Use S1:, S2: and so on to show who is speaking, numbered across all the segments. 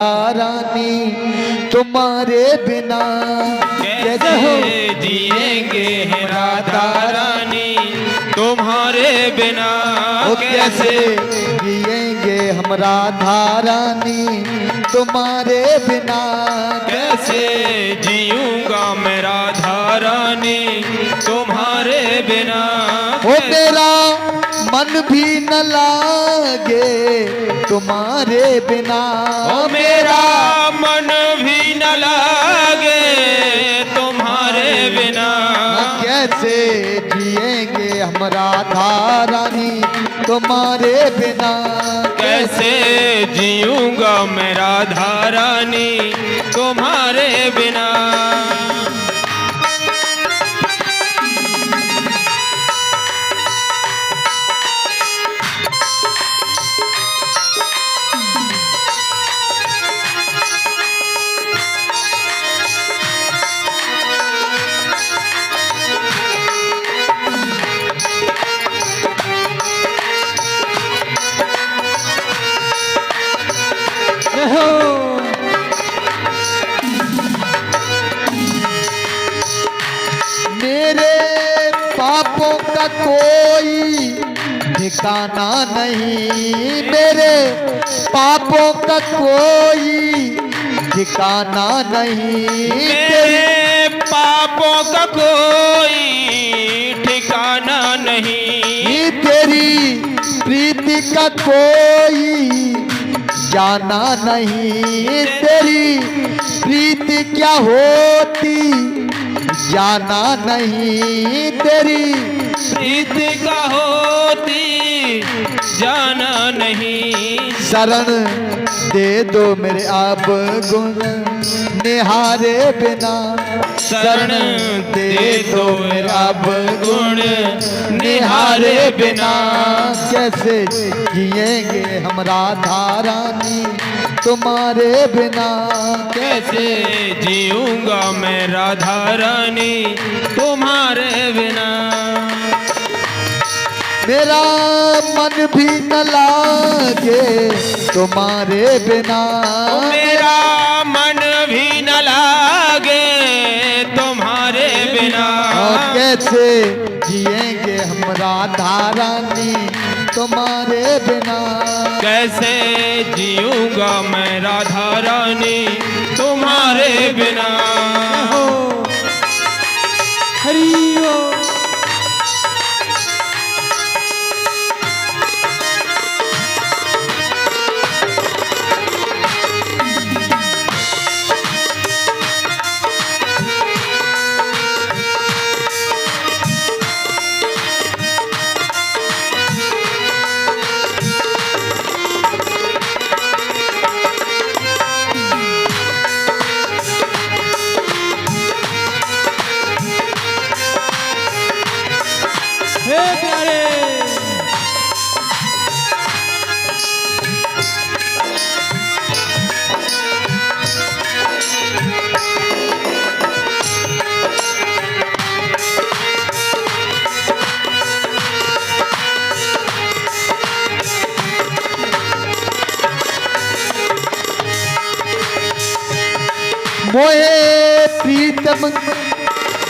S1: रानी तुम्हारे बिना
S2: कैसे जिएंगे हैं राधा रानी तुम्हारे बिना।
S1: कैसे जिएंगे हम राधा रानी तुम्हारे बिना।
S2: कैसे जीऊंगा मैं राधा रानी तुम्हारे बिना।
S1: ओ मेरा मन भी न लागे तुम्हारे बिना।
S2: ओ मेरा मन भी न लागे तुम्हारे बिना।
S1: कैसे जिएंगे हम राधा रानी तुम्हारे बिना।
S2: कैसे जीऊंगा मैं राधा रानी तुम्हारे बिना।
S1: मेरे पापों का कोई ठिकाना नहीं। मेरे पापों का कोई ठिकाना नहीं।
S2: मेरे पापों का कोई ठिकाना नहीं।
S1: तेरी प्रीति का कोई जाना नहीं। तेरी प्रीति क्या होती जाना नहीं। तेरी
S2: प्रीति का होती जाना नहीं।
S1: शरण दे दो मेरे आप गुण निहारे बिना।
S2: शरण दे दो मेरे आप गुण निहारे बिना।
S1: कैसे जिएंगे हम राधा रानी तुम्हारे बिना।
S2: कैसे जीऊंगा मैं राधा रानी तुम्हारे बिना।
S1: मेरा मन भी न लागे तुम्हारे बिना।
S2: मेरा मन भी न लागे तुम्हारे बिना।
S1: कैसे जिएंगे हम राधा रानी तुम्हारे बिना।
S2: कैसे जीऊंगा मैं राधा रानी तुम्हारे बिना।
S1: हरि ओम।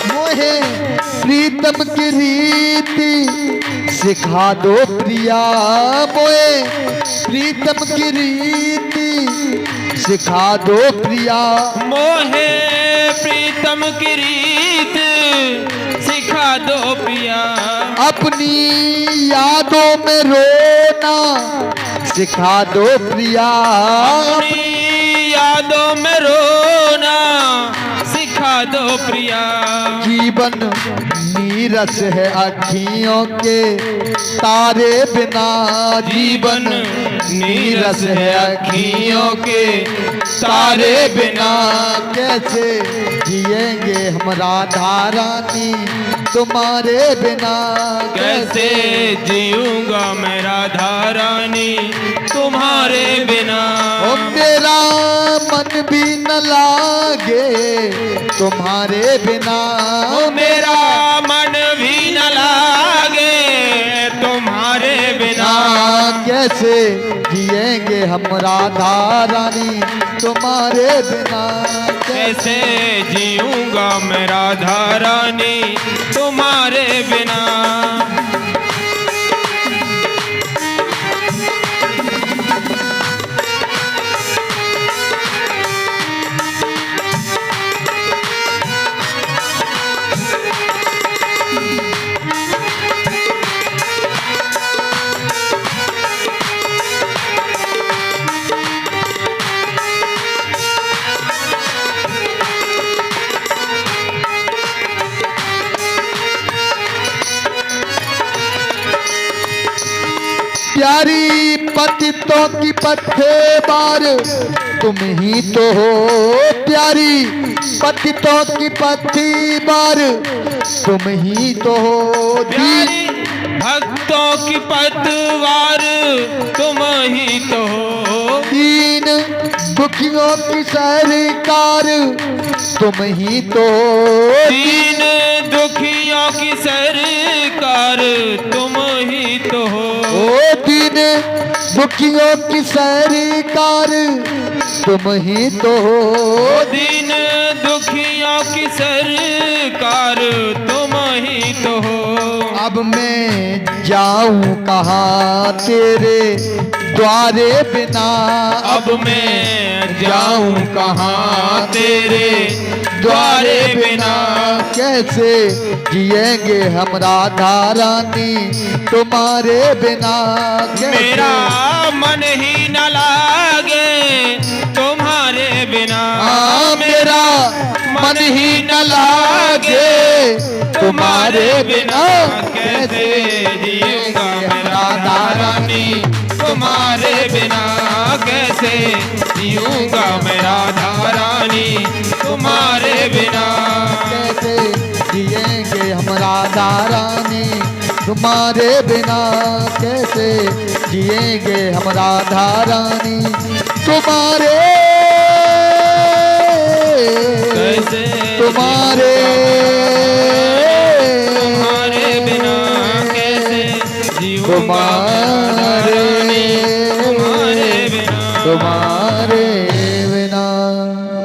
S1: मोहे प्रीतम की रीति सिखा दो प्रिया। मोहे प्रीतम की रीति सिखा दो प्रिया।
S2: मोहे प्रीतम की रीत सिखा दो प्रिया।
S1: अपनी यादों में रोना सिखा दो प्रिया।
S2: अपनी यादों में रोना सिखा दो प्रिया।
S1: जीवन नीरस है अखियों के तारे बिना। जीवन नीरस है अखियों के तारे बिना। कैसे जिएंगे हम राधा रानी तुम्हारे बिना।
S2: कैसे जीऊंगा मैं राधा रानी तुम्हारे बिना।
S1: ओ मेरा मन भी न लागे तुम्हारे बिना।
S2: ओ मेरा मन भी न लागे तुम्हारे बिना।
S1: कैसे जिएंगे हम राधा रानी तुम्हारे बिना।
S2: कैसे जीऊंगा मैं राधा रानी तुम्हारे बिना।
S1: प्यारी पतितों की पत्थे बार तुम ही तो हो। प्यारी पतितों की पत्थी बार तुम ही तो हो।
S2: प्यारी भक्तों की पतवार तुम ही तो हो।
S1: दीन दुखियों की सरकार तुम ही तो हो।
S2: दीन दुखियों की सरकार तुम ही तो हो।
S1: ओ दीन दुखियों की सरकार तुम ही तो हो।
S2: दीन दुखियों की सरकार तुम ही तो हो।
S1: अब मैं जाऊं कहाँ तेरे द्वारे बिना।
S2: अब मैं जाऊं कहाँ तेरे द्वारे बिना।
S1: कैसे जिएंगे हम राधा रानी तुम्हारे बिना।
S2: मेरा मन ही न लागे तुम्हारे बिना।
S1: मेरा मन ही न लागे तुम्हारे बिना।
S2: कैसे जीऊंगा मैं राधा रानी तुम्हारे बिना। कैसे जीऊंगा मैं राधा रानी तुम्हारे बिना।
S1: कैसे जिएंगे हम राधा रानी तुम्हारे बिना। कैसे जिएंगे हम राधा रानी तुम्हारे
S2: कैसे
S1: तुम्हारे
S2: तुम्हारे बिना। कैसे जीऊंगा मैं राधा रानी तुम्हारे बिना।
S1: तुम्हारे